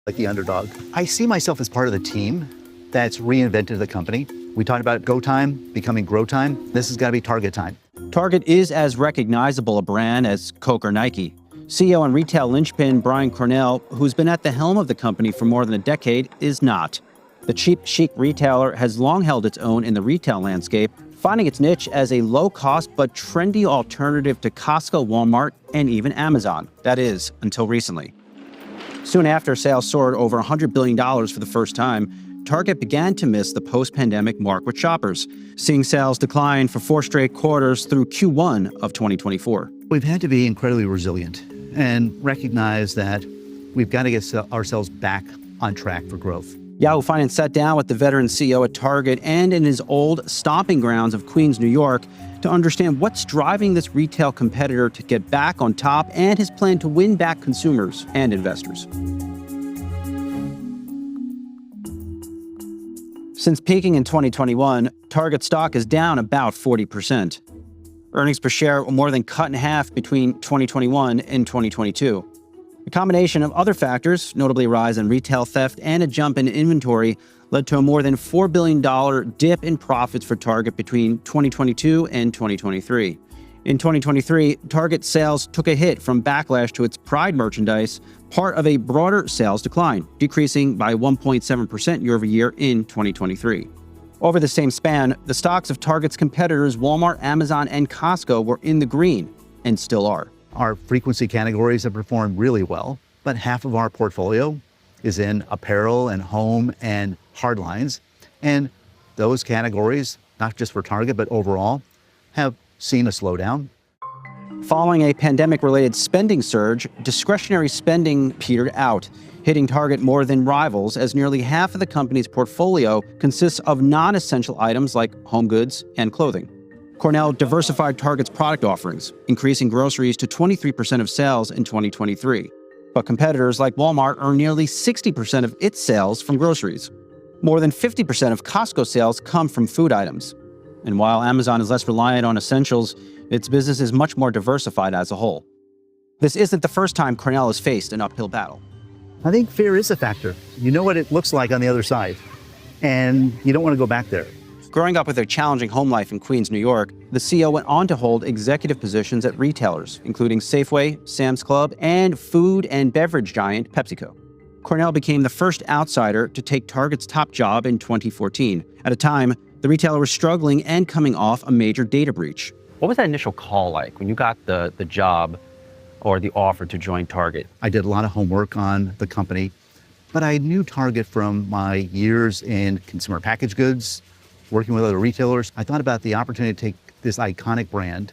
like the underdog. I see myself as part of the team that's reinvented the company. We talked about go time, becoming grow time. This has got to be Target time. Target is as recognizable a brand as Coke or Nike. CEO and retail linchpin Brian Cornell, who's been at the helm of the company for more than a decade, is not. The cheap chic retailer has long held its own in the retail landscape, finding its niche as a low-cost but trendy alternative to Costco, Walmart, and even Amazon. That is, until recently. Soon after sales soared over $100 billion for the first time, Target began to miss the post-pandemic mark with shoppers, seeing sales decline for 4 straight quarters through Q1 of 2024. We've had to be incredibly resilient and recognize that we've got to get ourselves back on track for growth. Yahoo Finance sat down with the veteran CEO at Target and in his old stomping grounds of Queens, New York, to understand what's driving this retail competitor to get back on top and his plan to win back consumers and investors. Since peaking in 2021, Target stock is down about 40%. Earnings per share were more than cut in half between 2021 and 2022. A combination of other factors, notably a rise in retail theft and a jump in inventory, led to a more than $4 billion dip in profits for Target between 2022 and 2023. In 2023, Target sales took a hit from backlash to its Pride merchandise, part of a broader sales decline, decreasing by 1.7% year-over-year in 2023. Over the same span, the stocks of Target's competitors Walmart, Amazon, and Costco were in the green, and still are. Our frequency categories have performed really well, but half of our portfolio is in apparel and home and hard lines. And those categories, not just for Target, but overall, have seen a slowdown. Following a pandemic-related spending surge, discretionary spending petered out, hitting Target more than rivals as nearly half of the company's portfolio consists of non-essential items like home goods and clothing. Cornell diversified Target's product offerings, increasing groceries to 23% of sales in 2023. But competitors like Walmart earn nearly 60% of its sales from groceries. More than 50% of Costco sales come from food items. And while Amazon is less reliant on essentials, its business is much more diversified as a whole. This isn't the first time Cornell has faced an uphill battle. I think fear is a factor. You know what it looks like on the other side, and you don't want to go back there. Growing up with a challenging home life in Queens, New York, the CEO went on to hold executive positions at retailers, including Safeway, Sam's Club, and food and beverage giant PepsiCo. Cornell became the first outsider to take Target's top job in 2014, at a time the retailer was struggling and coming off a major data breach. What was that initial call like when you got the job or the offer to join Target? I did a lot of homework on the company, but I knew Target from my years in consumer packaged goods, working with other retailers. I thought about the opportunity to take this iconic brand,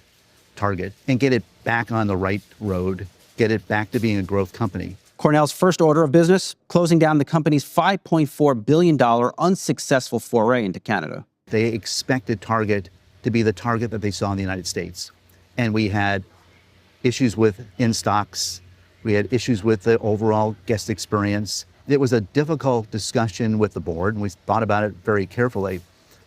Target, and get it back on the right road, get it back to being a growth company. Cornell's first order of business, closing down the company's $5.4 billion unsuccessful foray into Canada. They expected Target to be the Target that they saw in the United States. And we had issues with in-stocks. We had issues with the overall guest experience. It was a difficult discussion with the board, and we thought about it very carefully.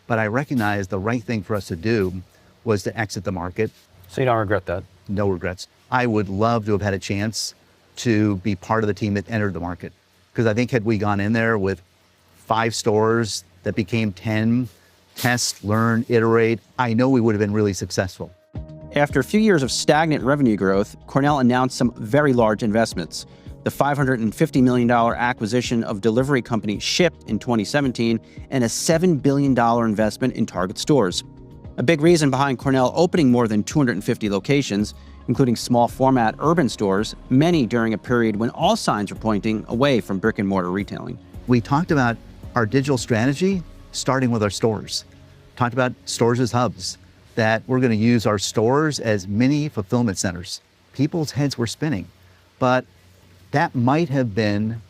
But I recognized the right thing for us to do was to exit the market. So you don't regret that? No regrets. I would love to have had a chance to be part of the team that entered the market. Because I think had we gone in there with 5 stores that became 10, test, learn, iterate, I know we would have been really successful. After a few years of stagnant revenue growth, Cornell announced some very large investments. The $550 million acquisition of delivery company Shipt in 2017, and a $7 billion investment in Target stores. A big reason behind Cornell opening more than 250 locations, including small format urban stores, many during a period when all signs were pointing away from brick and mortar retailing. We talked about our digital strategy starting with our stores. Talked about stores as hubs, that we're going to use our stores as mini fulfillment centers. People's heads were spinning, but that might have been,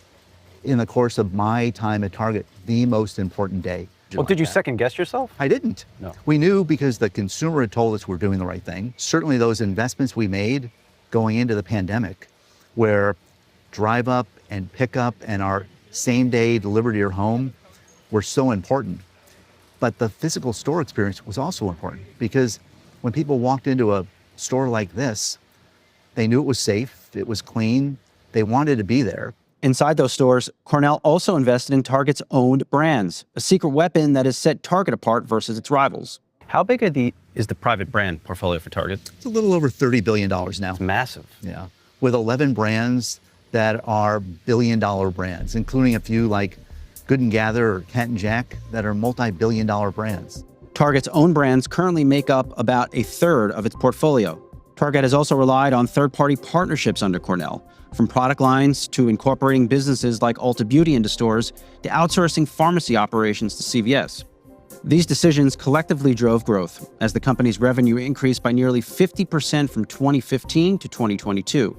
in the course of my time at Target, the most important day. Well, did you second guess yourself? I didn't. No. We knew because the consumer had told us we're doing the right thing. Certainly those investments we made going into the pandemic, where drive up and pick up and our same day delivery to your home were so important. But the physical store experience was also important, because when people walked into a store like this, they knew it was safe, it was clean, they wanted to be there. Inside those stores, Cornell also invested in Target's owned brands, a secret weapon that has set Target apart versus its rivals. How big is the private brand portfolio for Target? It's a little over $30 billion now. It's massive. Yeah. With 11 brands that are billion-dollar brands, including a few like Good and Gather or Cat and Jack that are multi-billion-dollar brands. Target's own brands currently make up about a third of its portfolio. Target has also relied on third-party partnerships under Cornell, from product lines to incorporating businesses like Ulta Beauty into stores to outsourcing pharmacy operations to CVS. These decisions collectively drove growth, as the company's revenue increased by nearly 50% from 2015 to 2022.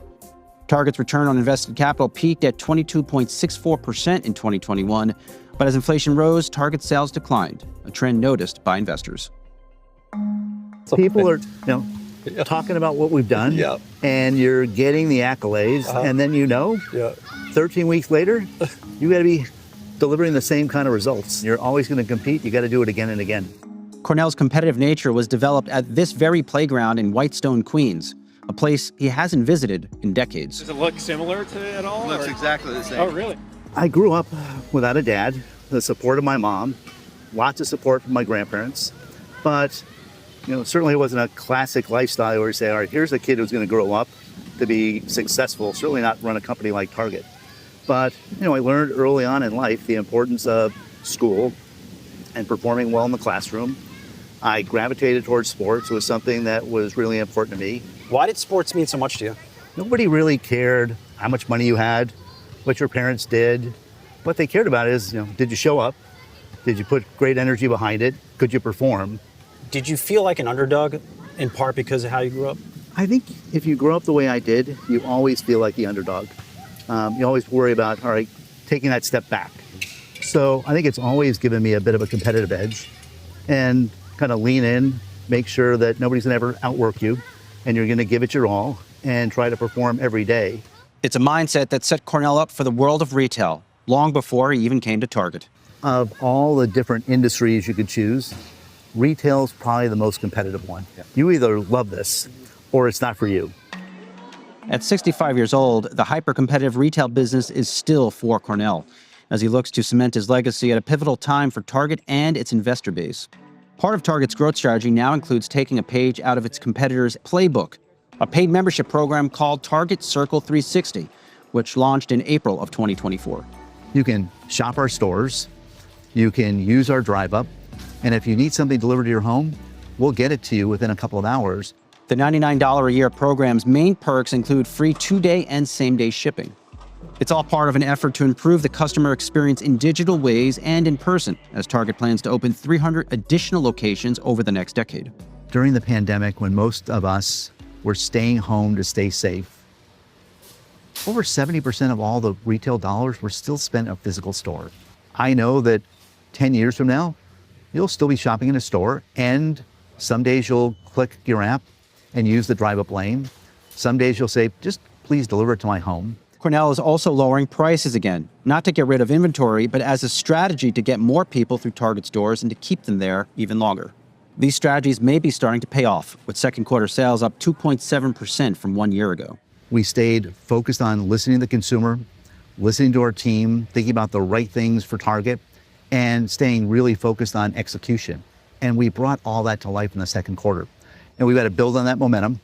Target's return on invested capital peaked at 22.64% in 2021, but as inflation rose, Target sales declined, a trend noticed by investors. People are, talking about what we've done, and you're getting the accolades, and then 13 weeks later, you got to be delivering the same kind of results. You're always going to compete. You got to do it again and again. Cornell's competitive nature was developed at this very playground in Whitestone, Queens, a place he hasn't visited in decades. Does it look similar to it at all? Looks exactly the same. Oh, really? I grew up without a dad, the support of my mom, lots of support from my grandparents, but certainly it wasn't a classic lifestyle where you say, all right, here's a kid who's going to grow up to be successful, certainly not run a company like Target. But, I learned early on in life the importance of school and performing well in the classroom. I gravitated towards sports. It was something that was really important to me. Why did sports mean so much to you? Nobody really cared how much money you had, what your parents did. What they cared about is, did you show up? Did you put great energy behind it? Could you perform? Did you feel like an underdog, in part because of how you grew up? I think if you grow up the way I did, you always feel like the underdog. You always worry about, all right, taking that step back. So I think it's always given me a bit of a competitive edge and kind of lean in, make sure that nobody's gonna ever outwork you, and you're gonna give it your all and try to perform every day. It's a mindset that set Cornell up for the world of retail, long before he even came to Target. Of all the different industries you could choose, retail's probably the most competitive one. Yeah. You either love this or it's not for you. At 65 years old, the hyper-competitive retail business is still for Cornell, as he looks to cement his legacy at a pivotal time for Target and its investor base. Part of Target's growth strategy now includes taking a page out of its competitor's playbook, a paid membership program called Target Circle 360, which launched in April of 2024. You can shop our stores, you can use our drive-up, and if you need something delivered to your home, we'll get it to you within a couple of hours. The $99 a year program's main perks include free 2-day and same-day shipping. It's all part of an effort to improve the customer experience in digital ways and in person, as Target plans to open 300 additional locations over the next decade. During the pandemic, when most of us were staying home to stay safe, over 70% of all the retail dollars were still spent at a physical store. I know that 10 years from now, you'll still be shopping in a store, and some days you'll click your app and use the drive-up lane. Some days you'll say, just please deliver it to my home. Cornell is also lowering prices again, not to get rid of inventory, but as a strategy to get more people through Target stores and to keep them there even longer. These strategies may be starting to pay off, with second quarter sales up 2.7% from 1 year ago. We stayed focused on listening to the consumer, listening to our team, thinking about the right things for Target, and staying really focused on execution. And we brought all that to life in the second quarter. And we've got to build on that momentum.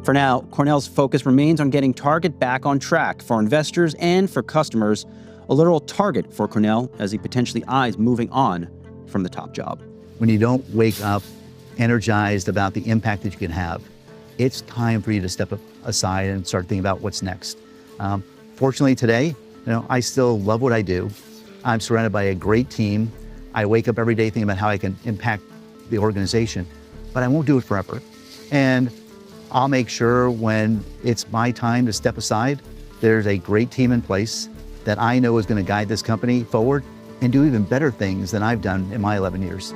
For now, Cornell's focus remains on getting Target back on track for investors and for customers, a literal target for Cornell as he potentially eyes moving on from the top job. When you don't wake up energized about the impact that you can have, it's time for you to step aside and start thinking about what's next. Fortunately today, I still love what I do. I'm surrounded by a great team. I wake up every day thinking about how I can impact the organization, but I won't do it forever. And I'll make sure when it's my time to step aside, there's a great team in place that I know is going to guide this company forward and do even better things than I've done in my 11 years.